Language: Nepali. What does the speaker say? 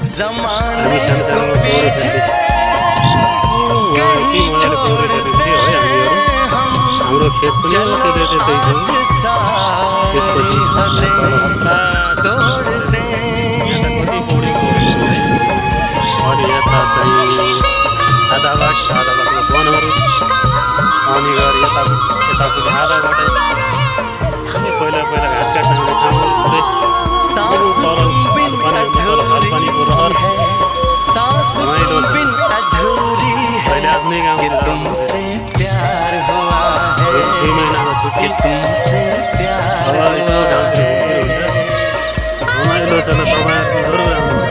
हामी सानो सानो पौडी खेल्थ्यौँ पौडी खेल्थ्यो है हामीहरू हाम्रो खेत पनि त्यतै छ त्यसपछि कति पौडी खेल्थ्यौँ है अनि यता चाहिँ आधा बाटो वनहरू अनि गएर यतापट्टि आधा बाटो पहिला घाँस काट्न आउने ठाउँहरू पुरै पानीको रहर रमाइलो छ अहिले आफ्नै गाउँतिर 2 महिनाको छुट्टी अब यसो गाउँतिर हुन्छ रमाइलो छ ल तपाईँहरू